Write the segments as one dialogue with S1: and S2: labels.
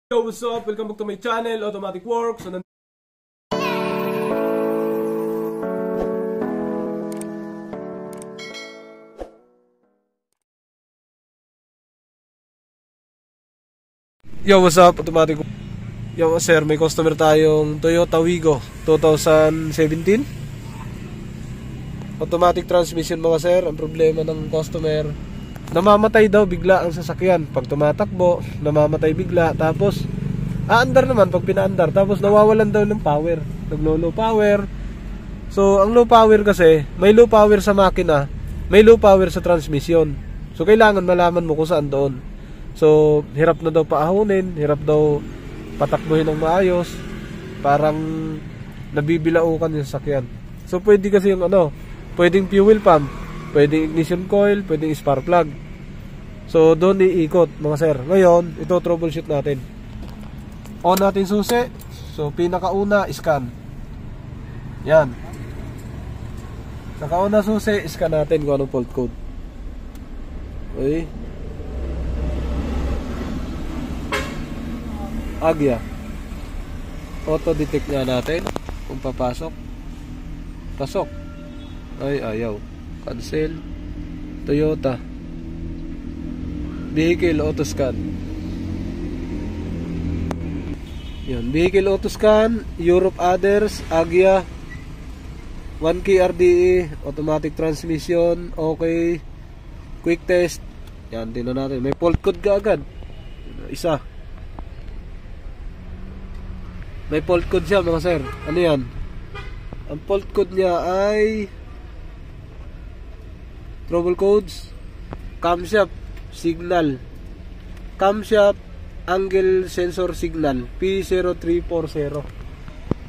S1: Yo, what's up? Welcome back to my channel, Automatic Works. So, yo, what's up? Automatic. Yo, sir, may customer tayong Toyota Wigo 2017. Automatic transmission mga sir. Ang problema ng customer, namamatay daw bigla ang sasakyan. Pag tumatakbo, namamatay bigla. Tapos, aandar naman pag pinaandar. Tapos, nawawalan daw ng power. Naglo-low power. So, ang low power kasi, may low power sa makina, may low power sa transmission. So, kailangan malaman mo kung saan doon. So, hirap na daw paahunin, hirap daw patakbuhin ng maayos. Parang nabibilaukan yung sasakyan. So, pwede kasi yung pwedeng fuel pump, pwedeng ignition coil, pwedeng spark plug. So, doon iikot mga sir. Ngayon, ito troubleshoot natin. On natin susi. So, pinakauna, scan. Yan. Nakauna susi, scan natin kung anong fault code. Okay. Agya. Auto-detect nga natin kung papasok. Pasok. Ay, ayaw. Cancel. Toyota. Vehicle auto scan. Yan. Vehicle auto scan. Europe others. Agya. 1K RDE. Automatic transmission. Okay. Quick test. Yan. Tingnan natin. May fault code ka agad. Isa. May fault code siya mga sir. Ano yan? Ang fault code niya ay trouble codes, camshaft signal, camshaft angle sensor signal P0340.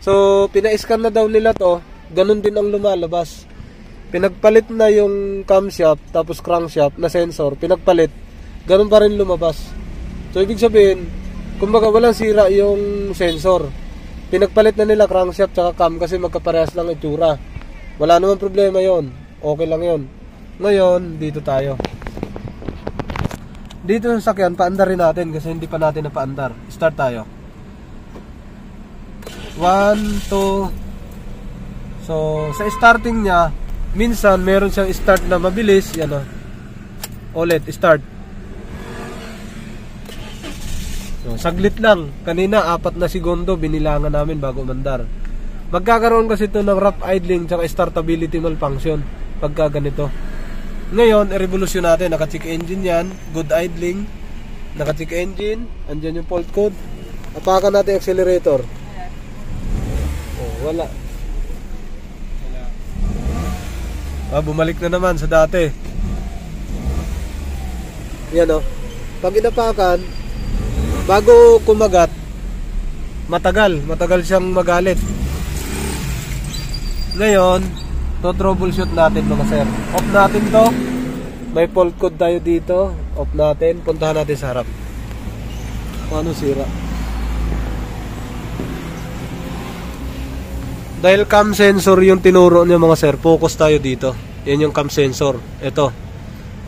S1: So pina-scan na daw nila to. Ganun din ang lumalabas. Pinagpalit na yung camshaft tapos crankshaft na sensor, pinagpalit, ganun pa rin lumabas. So ibig sabihin, kumbaga walang sira yung sensor. Pinagpalit na nila crankshaft tsaka cam kasi magkaparehas lang itsura. Wala naman problema yon. Okay lang yon. Ngayon, dito tayo. Dito sa sakyan, paandarin natin kasi hindi pa natin napaandar. Start tayo. 1, 2. So, sa starting niya, minsan meron siyang start na mabilis. Yan o. Ulit, start. So, saglit lang. Kanina, 4 na segundo, binilangan namin bago mandar. Magkakaroon kasi ito ng rough idling tsaka startability malfunction pagka ganito. Ngayon, i-revolution natin. Naka-check engine yan. Good idling. Naka-check engine. Andyan yung fault code. Apakan natin accelerator. Oh, wala. Bumalik na naman sa dati. Yan o. Pag inapakan, bago kumagat, matagal siyang magalit. Ngayon, to troubleshoot natin mga sir. Off natin to. May fault code tayo dito. Off natin. Puntahan natin sa harap. Ano sira? Dahil cam sensor yung tinuro niya mga sir, focus tayo dito. Yan yung cam sensor. Ito.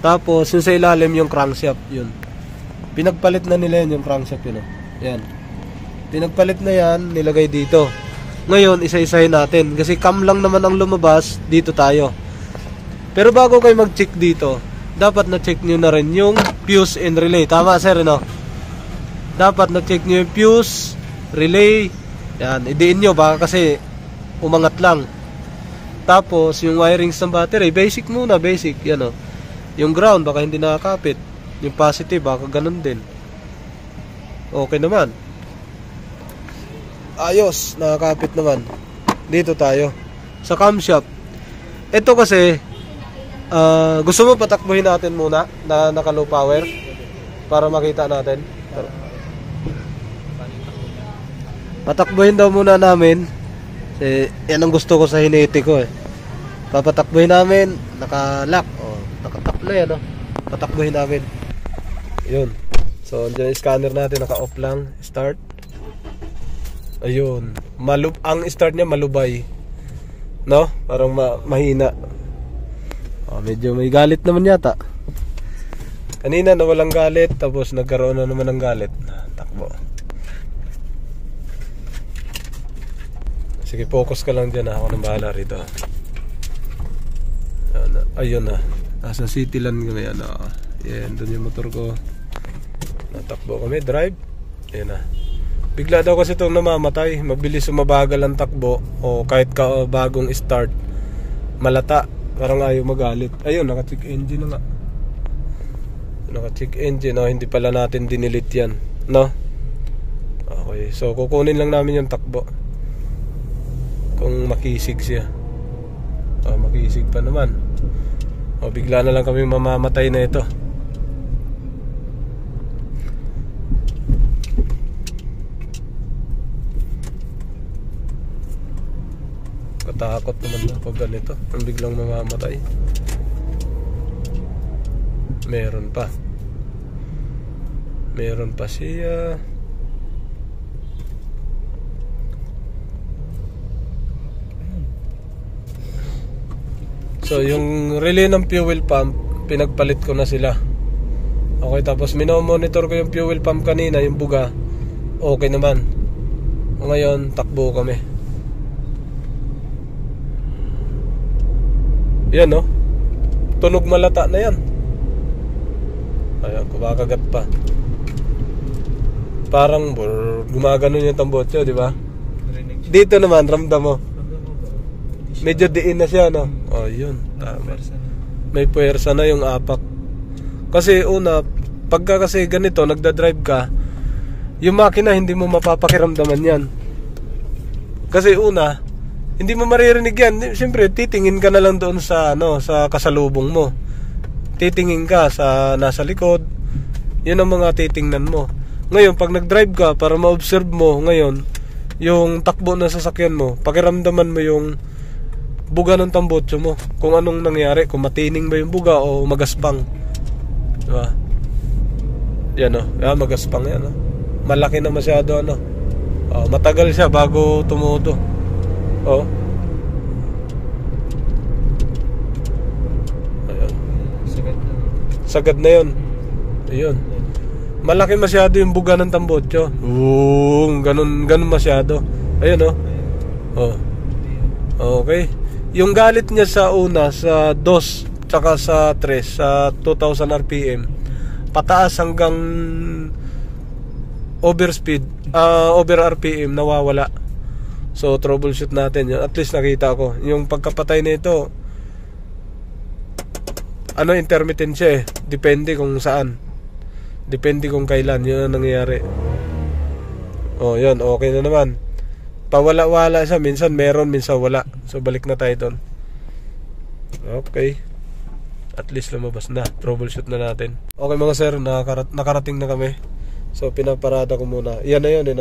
S1: Tapos yung sa ilalim yung crankshaft. Yun. Pinagpalit na nila yun yung crankshaft yun. Yan. Pinagpalit na yan. Nilagay dito. Ngayon, isa-isahin natin. Kasi cam lang naman ang lumabas, dito tayo. Pero bago kayo mag-check dito, dapat na-check nyo na rin yung fuse and relay. Tama, sir, no? Dapat na-check nyo yung fuse, relay. Yan, idiin nyo, baka kasi umangat lang. Tapos, yung wirings ng battery, basic muna, basic. Yan, no? Yung ground, baka hindi nakakapit. Yung positive, baka ganun din. Okay naman. Ayos, nakakapit naman. Dito tayo sa camshaft. Ito kasi gusto mo patakbuhin natin muna na naka low power para makita natin. Patakbuhin daw muna namin kasi yan ang gusto ko sa hinete ko eh. Papatakbuhin namin, naka-lock. Naka-tap na yan. Patakbuhin namin. Yun. So, andyan yung scanner natin, naka-off lang. Start. Ayun, ang start niya malubay. No? Parang mahina. Medyo may galit naman yata. Kanina nawalang galit, tapos nagkaroon na naman ng galit. Takbo. Sige, focus ka lang dyan. Ako nang bahala rito. Ayun na. Nasa Cityland kami. Yan, doon yung motor ko. Natakbo kami, drive. Ayan na. Bigla daw kasi itong namamatay. Mabilis sumabagal ang takbo. O kahit ka bagong start, malata. Parang ayaw magalit. Ayun, naka-check engine na nga. Naka-check engine. Hindi pala natin dinilit yan. No? Okay, so kukunin lang namin yung takbo. Kung makisig siya. Makisig pa naman. Bigla na lang kami mamamatay na ito. Katakot naman na pag ganito. Ang biglang mamamatay. Meron pa. Meron pa siya. So yung relay ng fuel pump, pinagpalit ko na sila. Okay, tapos minomonitor ko yung fuel pump kanina, yung buga. Okay naman. Ngayon, takbo kami. Yan, no? Tunog malata na yan. Ayan, kumakagat pa. Parang gumaganon yung tambotso, di ba? Dito naman, ramdam mo. Medyo diin na siya, no? Yun, tama. May puwersa na yung apak. Kasi una, pagka kasi ganito, nagdadrive ka, yung makina hindi mo mapapakiramdaman yan. Kasi una, hindi mo maririnig yan. Siyempre, titingin ka na lang doon sa, sa kasalubong mo. Titingin ka sa nasa likod. Yun ang mga titingnan mo. Ngayon, pag nagdrive ka, para ma-observe mo ngayon, yung takbo na sasakyan mo, pakiramdaman mo yung buga ng tambotso mo. Kung anong nangyari, kung matining ba yung buga o magaspang. Diba? Yan, magaspang yan, malaki na masyado, matagal siya bago tumuto. Ayan. Sagad na yun. Ayun. Malaki masyado yung buga ng tambotso. Ganun masyado. Ayun, okay. Yung galit niya sa una, sa 2 tsaka sa 3, sa 2000 RPM, pataas hanggang over RPM, nawawala. So troubleshoot natin yun. At least nakita ko yung pagkapatay nito. Intermittent siya depende kung saan, depende kung kailan. Yun ang nangyayari. Yun, okay na naman. Pawala-wala siya, minsan meron, minsan wala. So balik na tayo doon. Okay, at least lumabas na. Troubleshoot na natin. Okay mga sir, nakarating na kami. So pinaparada ko muna. Yan na yun,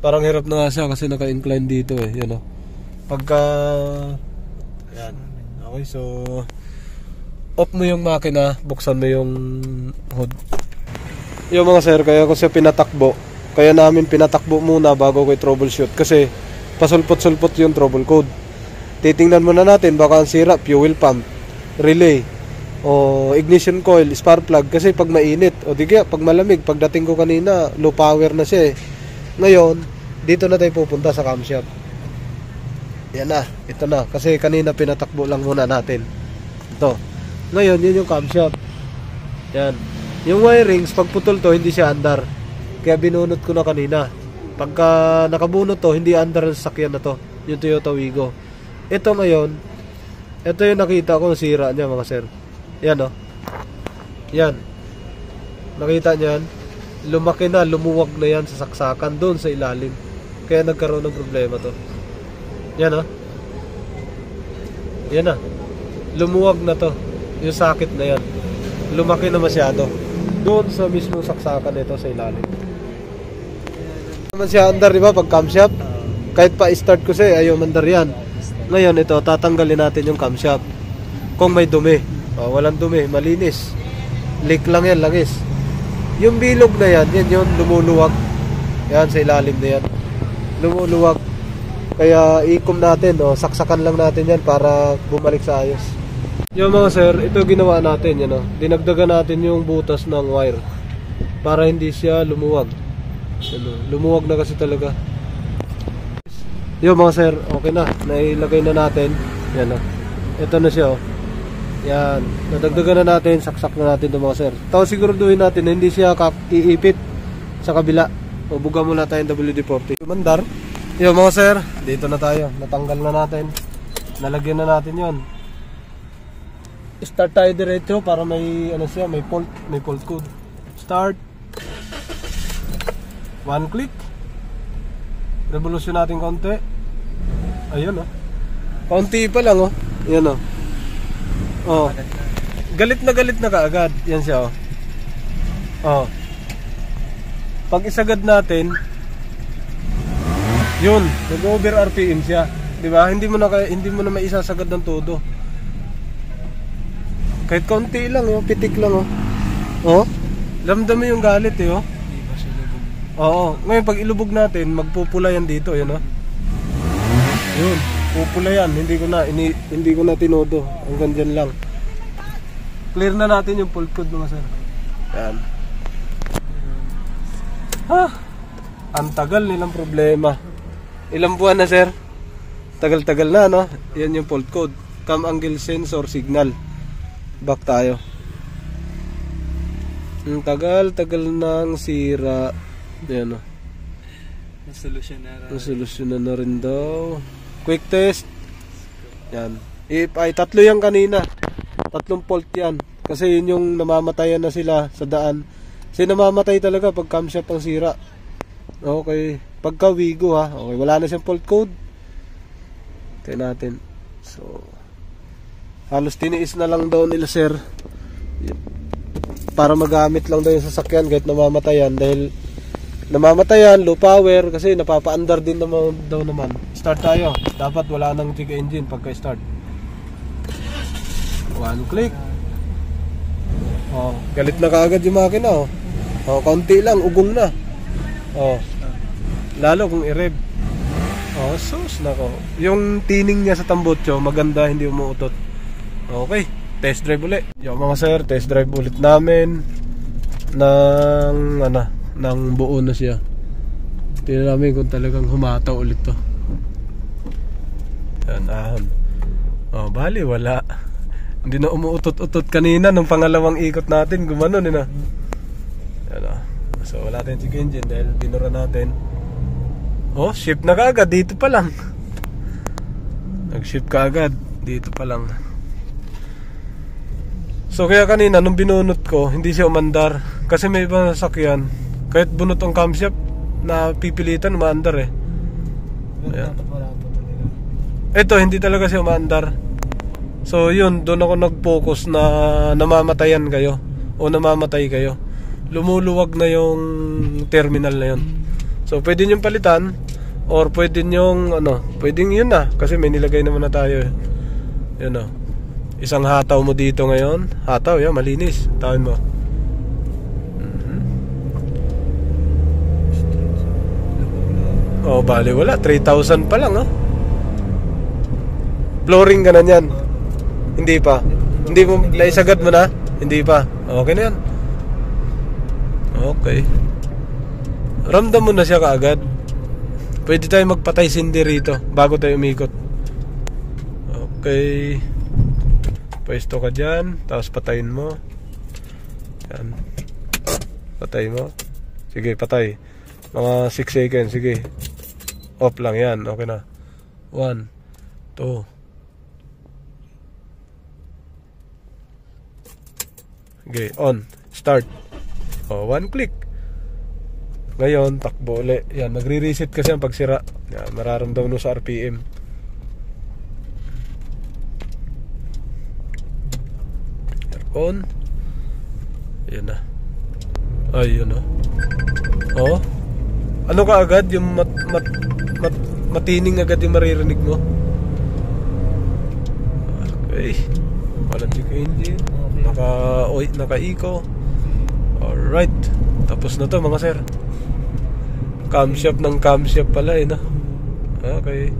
S1: parang hirap na nga siya kasi naka-incline dito, yan, pagka yan. Okay, so off mo yung makina, buksan mo yung hood. Yung mga sir, kaya ko siya pinatakbo. Kaya namin pinatakbo muna bago ko i-troubleshoot. Kasi pasulpot-sulpot yung trouble code. Titingnan muna natin, baka ang sira, fuel pump, relay, o ignition coil, spark plug. Kasi pag mainit, o di kaya pag malamig, pagdating ko kanina, low power na siya. Ngayon, dito na tayo pupunta sa camshaft. Yan na, ito na. Kasi kanina pinatakbo lang muna natin. Ito. Ngayon, yun yung camshaft. Yan. Yung wirings, pag putol to, hindi siya andar. Kaya binunot ko na kanina. Pagka nakabunot to, hindi under ang sasakyan na to. Yung Toyota Wigo. Ito ngayon, ito yung nakita ko, sira niya mga sir. Yan, yan. Nakita niyan, lumaki na, lumuwag na yan sa saksakan doon sa ilalim. Kaya nagkaroon ng problema to. Yan, yan na. Lumuwag na to. Yung sakit na yan. Lumaki na masyado doon sa mismong saksakan nito sa ilalim. Naman siya andar, di ba? Pag camshaft, kahit pa start ko siya, ayaw mandar yan. Ngayon ito, tatanggalin natin yung camshaft. Kung may dumi, walang dumi, malinis. Leak lang yan, langis. Yung bilog na yan, yan yun, lumuluwag. Yan, sa ilalim na yan. Lumuluwag. Kaya ikom natin, saksakan lang natin yan para bumalik sa ayos. Yung mga sir, ito ginawa natin, yan, dinagdagan natin yung butas ng wire para hindi siya lumuwag. Lumuwag na kasi talaga. Yo mga sir, okay na. Nailagay na natin. Yan o. Ito na siya o. Yan. Nadagdagan na natin. Saksak na natin ito mga sir. Tapos siguraduhin natin na hindi siya iipit sa kabila. O buga muna tayong WD-40. Mandar. Yo mga sir, dito na tayo. Natanggal na natin. Nalagyan na natin yon. Start tayo diretso para may ano siya, may fault code. Start. One click. Revolution natin konti. Ayun oh. Konti pa lang oh. Yan oh. Oh. Galit na kaagad. Yan siya oh. Oh. Pag isagad natin, yun, nag-over RPM siya. 'Di ba? Hindi mo na maisasagad ng todo. Kahit konti lang oh, pitik lang oh. Oh. Ramdam mo yung galit eh oh. Oo. Ngayon pag ilubog natin, magpupula yan dito, yun oh. Yun, pupula yan. Hindi ko na tinodo. Hanggang dyan lang. Clear na natin yung fault code mga sir. Yan. Ang tagal nilang problema. Ilang buwan na sir? Tagal-tagal na no? Yan yung fault code. Cam angle sensor signal. Back tayo. Ang tagal-tagal nang sira. Yan o. Nasolusyonan na rin daw. Quick test. Yan. Ay, tatlo yan kanina. Tatlong fault yan. Kasi yun yung namamatayan na sila sa daan. Kasi namamatay talaga pag camshaft ang sira. Okay. Pagka Wigo ha. Okay. Wala na siyang fault code. Tayo natin. So, halos tiniis na lang daw nila sir. Para magamit lang daw yung sasakyan kahit namamatayan. Dahil namamatayan, low power, kasi napapa-under din naman daw naman. Start tayo. Dapat wala nang check engine pagka-start. One click. Oh, galit na kaagad yung makina oh. Oh, kaunti lang, ugong na. Oh. Lalo kung i-rev. Oh, sus nako. Yung tining niya sa tambotso, maganda, hindi umuutot. Okay, test drive ulit. Yo mga sir, test drive ulit namin ng buo na siya. Tingnan namin kung talagang humataw ulit to. Yan, ahon. Oh, bali wala. Hindi na umuutot-utot kanina nung pangalawang ikot natin, gumanon na. Yan ah. So wala tayong check engine dahil binura natin. Oh, shift na kaagad dito pa lang. Nag-shift kaagad dito pa lang. So kaya kanina nung binunot ko, hindi siya umandar. Kasi may ibang sasakyan, kahit bunot ang camshaft, na pipilitan umaandar eh. Ayan. Ito hindi talaga siya umaandar. So yun, doon ako nag-focus na namamatayan kayo o namamatay kayo. Lumuluwag na yung terminal na yun. So pwede nyo palitan, or pwede nyo pwedeng yun na, kasi may nilagay naman na tayo eh. Yun o. Isang hataw mo dito ngayon. Hataw, yan, malinis. Tawin mo. Oh, bali wala. 3,000 pa lang, ha? Flooring ka na yan. Hindi pa. Hindi mo, naisagad mo na? Hindi pa. Okay na yan. Okay. Ramdam mo na siya kaagad. Pwede tayo magpatay sindi rito bago tayo umikot. Okay. Pwesto ka dyan, tapos patayin mo. Yan. Patay mo. Sige, patay. Mga 6 seconds, sige. Off lang yan, okay na. 1, 2. Okay, on. Start. Oh, 1 click. Ngayon, takbo ulit. Yan, magre-reset kasi ang pagsira. Yan, mararamdaman mo sa RPM. On. Yan na. Ay, yun o. Oh. Ano ka agad? Yung matining agad yung maririnig mo. Okay. Walang check engine. Naka-eco. Alright. Tapos na to mga sir. Camshaft ng camshaft pala eh, no? Okay.